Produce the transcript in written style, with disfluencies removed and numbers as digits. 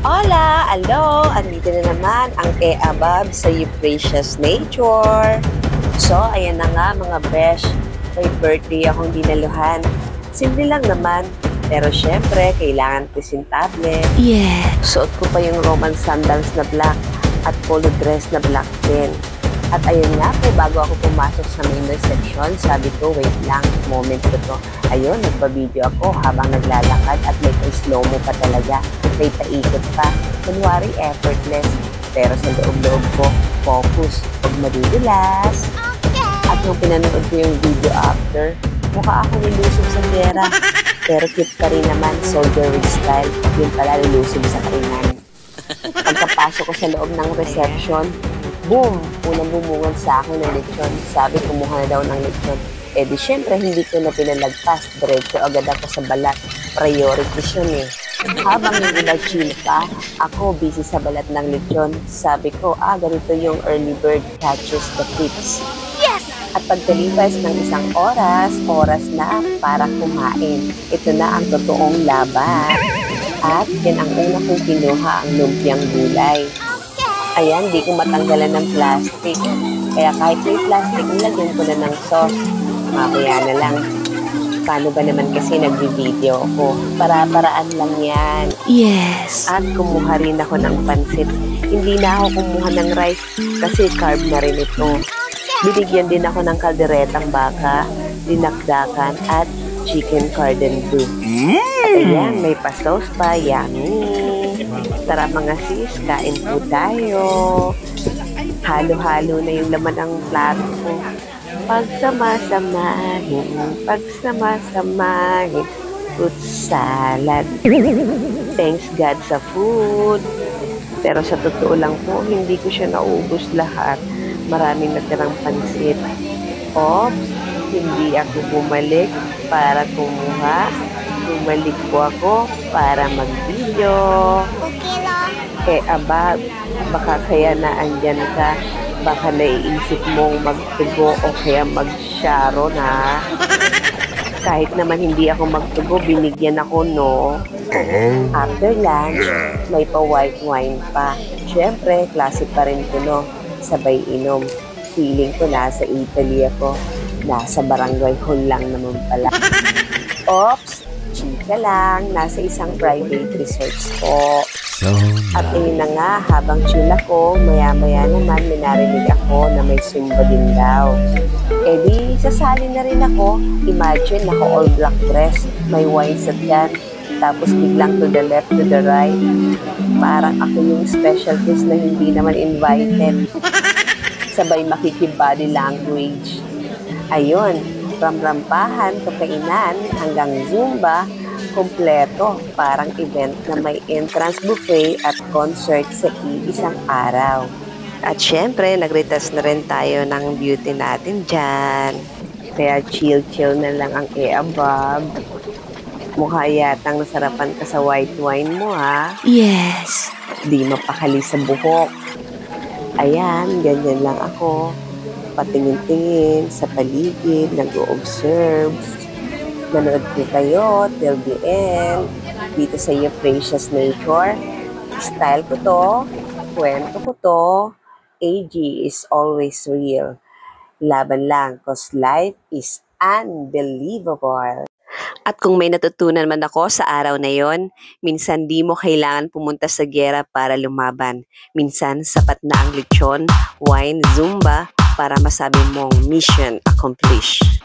Hola! Hello! Andito na naman ang Abab sa You Precious Nature. So, ayan na nga mga besh. May birthday akong dinaluhan. Simple lang naman. Pero syempre, kailangan presentable. Yeah. Suot ko pa yung Roman sandals na black at polo dress na black din. At ayun nga po, bago ako pumasok sa main reception, sabi ko, wait lang, moment ko to. Ayun, nagpa-video ako habang naglalakad at may slow-mo pa talaga. May paikot pa. Kunwari, effortless. Pero sa loob-loob ko, focus. Huwag madudulas. At nung pinanood ko yung video after, mukha ako nilusog sa gera. Pero cute pa rin naman, soldier style. Yun pala, nilusog sa kainan. Pagkapasok ko sa loob ng reception, boom! Unang bumungan sa akin ng lechon. Sabi, kumuha na daw ng lechon. Eh di syempre, hindi ko na pinalagpas. Diretso agad ako sa balat. Priority yun eh. Habang yung iba chill pa, ako busy sa balat ng lechon. Sabi ko, ganito yung early bird catches the tips. Yes! At pagkalipas ng isang oras na para kumain. Ito na ang totoong laban. At yan ang una kong kinuha, ang lumpiang gulay. Ayan, di ko matanggalan ng plastic. Kaya kahit may plastic, nilagyan ko na ng sauce. Mamaya na lang. Paano ba naman kasi nag-video ako? Para-paraan lang yan. Yes. At kumuha rin ako ng pansit. Hindi na ako kumuha ng rice kasi carb na rin ito. Binigyan din ako ng kalderetang baka, dinakdakan at chicken cordon bleu. At ayan, may pa-sauce pa. Yummy! Tara mga sis, kain po tayo. Halo-halo na yung laman ng plato ko. Pagsama-samahin, fruit salad. Thanks God sa food. Pero sa totoo lang po, hindi ko siya naubos lahat. Maraming natirang pansit. Oops, hindi ako bumalik para kumuha. Bumalik po ako para mag-video. Abab, baka kaya na andyan ka. Baka naiisip mong magtugo o kaya mag-sharo na. Kahit naman hindi ako magtugo, binigyan ako, no? After lunch, may pa-white wine pa. Siyempre, klase pa rin ko, no? Sabay inom. Feeling ko nasa Italy ako. Nasa barangay hall lang naman pala. Oops! Chika lang, nasa isang private resort po. At ayun na nga, habang chill ako, maya-maya naman may narinig ako na may Zumba din daw. Eh di, sasali na rin ako. Imagine, naka all black dress, may wine sa tiyan, tapos biglang to the left, to the right. Parang ako yung special guest na hindi naman invited. Sabay makikibody language. Ayun, from rampahan to kainan hanggang Zumba, kompleto, parang event na may entrance buffet at concert sa isang araw. At syempre, nag-retouch na rin tayo ng beauty natin dyan. Kaya chill-chill na lang ang Abab. Mukha yatang nasarapan ka sa white wine mo, ha? Yes. Di mapakali sa buhok. Ayan, ganyan lang ako. Patingin-tingin sa paligid, nag-o-observe. Nanood po kayo till the end dito sa You Precious Nature. Style ko to, kwento ko to, AG is always real. Laban lang, cause life is unbelievable. At kung may natutunan man ako sa araw na yon, minsan di mo kailangan pumunta sa gera para lumaban. Minsan sapat na ang lechon, wine, Zumba para masabi mong mission accomplished.